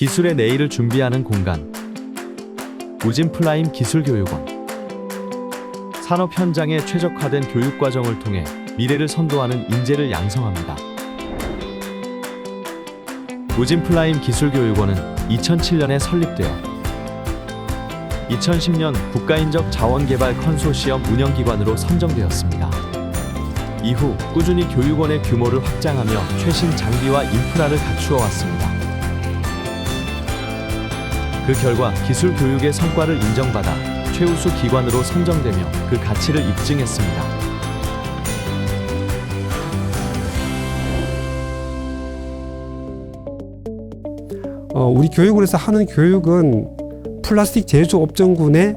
기술의 내일을 준비하는 공간, 우진플라임 기술교육원. 산업 현장에 최적화된 교육 과정을 통해 미래를 선도하는 인재를 양성합니다. 우진플라임 기술교육원은 2007년에 설립되어 2010년 국가인적 자원개발 컨소시엄 운영기관으로 선정되었습니다. 이후 꾸준히 교육원의 규모를 확장하며 최신 장비와 인프라를 갖추어 왔습니다. 그 결과 기술 교육의 성과를 인정받아 최우수 기관으로 선정되며 그 가치를 입증했습니다. 우리 교육원에서 하는 교육은 플라스틱 제조 업종군의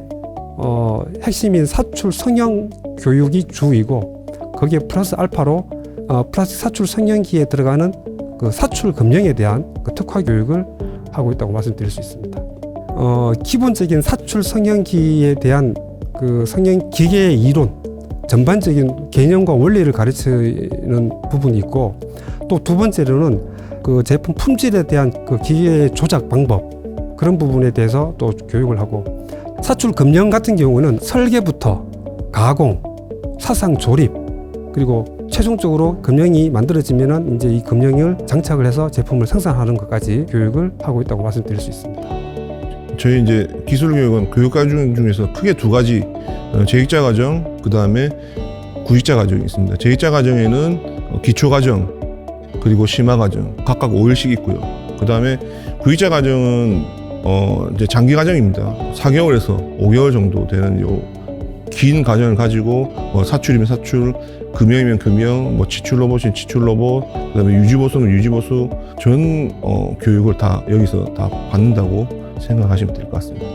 핵심인 사출 성형 교육이 주이고, 거기에 플러스 알파로 플라스틱 사출 성형기에 들어가는 그 사출 검령에 대한 그 특화 교육을 하고 있다고 말씀드릴 수 있습니다. 기본적인 사출 성형기에 대한 그 성형 기계의 이론, 전반적인 개념과 원리를 가르치는 부분이 있고, 또 두 번째로는 그 제품 품질에 대한 그 기계 조작 방법, 그런 부분에 대해서 또 교육을 하고, 사출 검령 같은 경우는 설계부터 가공, 사상 조립, 그리고 최종적으로 검령이 만들어지면은 이제 이 검령을 장착을 해서 제품을 생산하는 것까지 교육을 하고 있다고 말씀드릴 수 있습니다. 저희 이제 기술교육은 교육과정 중에서 크게 두 가지, 재익자 과정, 그 다음에 구익자 과정이 있습니다. 재익자 과정에는 기초 과정, 그리고 심화 과정 각각 5일씩 있고요. 그 다음에 구익자 과정은 이제 장기 과정입니다. 4개월에서 5개월 정도 되는 요 긴 과정을 가지고 사출이면 사출, 금형이면 금형, 치출 로봇이면 치출 로봇, 그다음에 유지보수는 유지보수 전 교육을 다 여기서 다 받는다고 생각하시면 될 것 같습니다.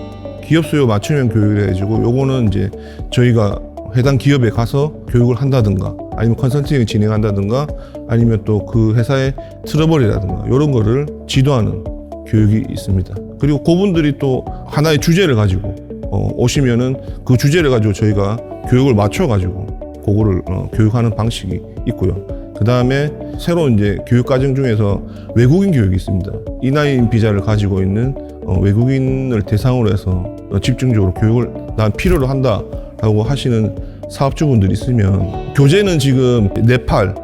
기업 수요 맞춤형 교육을 해가지고 요거는 이제 저희가 해당 기업에 가서 교육을 한다든가, 아니면 컨설팅을 진행한다든가, 아니면 또 그 회사의 트러블이라든가 이런 거를 지도하는 교육이 있습니다. 그리고 그분들이 또 하나의 주제를 가지고 오시면은 그 주제를 가지고 저희가 교육을 맞춰가지고 그거를 교육하는 방식이 있고요. 그 다음에 새로운 이제 교육 과정 중에서 외국인 교육이 있습니다. E9 비자를 가지고 있는 외국인을 대상으로 해서 집중적으로 교육을 난 필요로 한다라고 하시는 사업주분들이 있으면, 교재는 지금 네팔,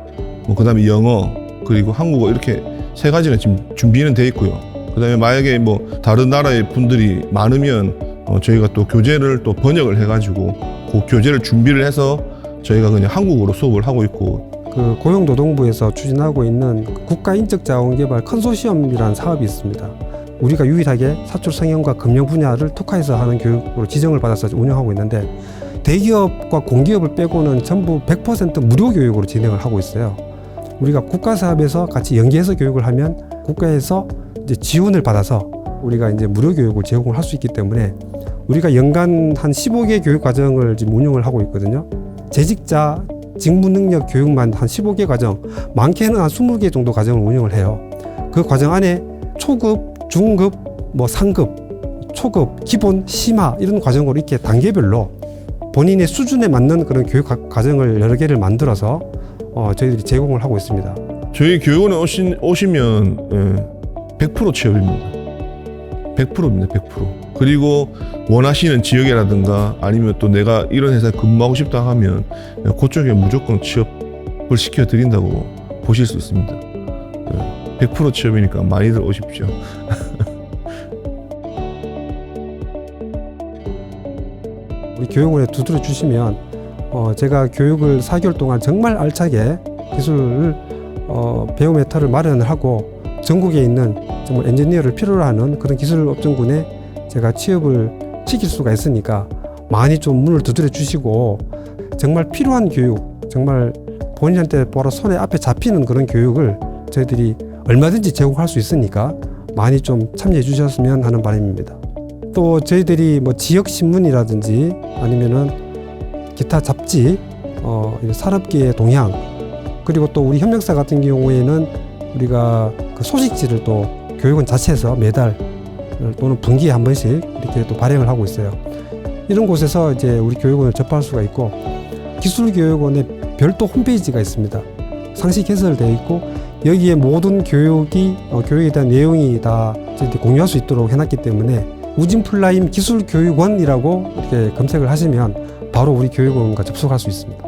그 다음에 영어, 그리고 한국어 이렇게 세 가지는 지금 준비는 돼 있고요. 그 다음에 만약에 다른 나라의 분들이 많으면 저희가 또 교재를 또 번역을 해가지고 그 교재를 준비를 해서 저희가 그냥 한국어로 수업을 하고 있고, 그 고용노동부에서 추진하고 있는 국가인적자원개발 컨소시엄이라는 사업이 있습니다. 우리가 유일하게 사출 성형과 검령 분야를 특화해서 하는 교육으로 지정을 받아서 운영하고 있는데, 대기업과 공기업을 빼고는 전부 100% 무료 교육으로 진행을 하고 있어요. 우리가 국가사업에서 같이 연계해서 교육을 하면 국가에서 이제 지원을 받아서 우리가 이제 무료 교육을 제공을 할 수 있기 때문에, 우리가 연간 한 15개 교육 과정을 지금 운영을 하고 있거든요. 재직자 직무 능력 교육만 한 15개 과정, 많게는 한 20개 정도 과정을 운영을 해요. 그 과정 안에 초급, 중급, 상급, 초급, 기본, 심화 이런 과정으로 이렇게 단계별로 본인의 수준에 맞는 그런 교육 과정을 여러 개를 만들어서 저희들이 제공을 하고 있습니다. 저희 교육원에 오시면 100% 취업입니다. 100%입니다. 100%. 그리고 원하시는 지역이라든가, 아니면 또 내가 이런 회사에 근무하고 싶다 하면 그쪽에 무조건 취업을 시켜드린다고 보실 수 있습니다. 100% 취업이니까 많이들 오십시오. 우리 교육원에 두드려 주시면 제가 교육을 4개월 동안 정말 알차게 기술을 배움 메타를 마련을 하고, 전국에 있는 정말 엔지니어를 필요로 하는 그런 기술 업종군에 제가 취업을 시킬 수가 있으니까 많이 좀 문을 두드려 주시고, 정말 필요한 교육, 정말 본인한테 바로 손에 앞에 잡히는 그런 교육을 저희들이 얼마든지 제공할 수 있으니까 많이 좀 참여해 주셨으면 하는 바람입니다. 또 저희들이 지역 신문이라든지 아니면은 기타 잡지, 산업계의 동향, 그리고 또 우리 협력사 같은 경우에는 우리가 그 소식지를 또 교육원 자체에서 매달 또는 분기에 한 번씩 이렇게 또 발행을 하고 있어요. 이런 곳에서 이제 우리 교육원을 접할 수가 있고, 기술교육원의 별도 홈페이지가 있습니다. 상시 개설되어 있고, 여기에 모든 교육에 대한 내용이 다 저희들이 공유할 수 있도록 해놨기 때문에 우진플라임 기술교육원이라고 이렇게 검색을 하시면 바로 우리 교육원과 접속할 수 있습니다.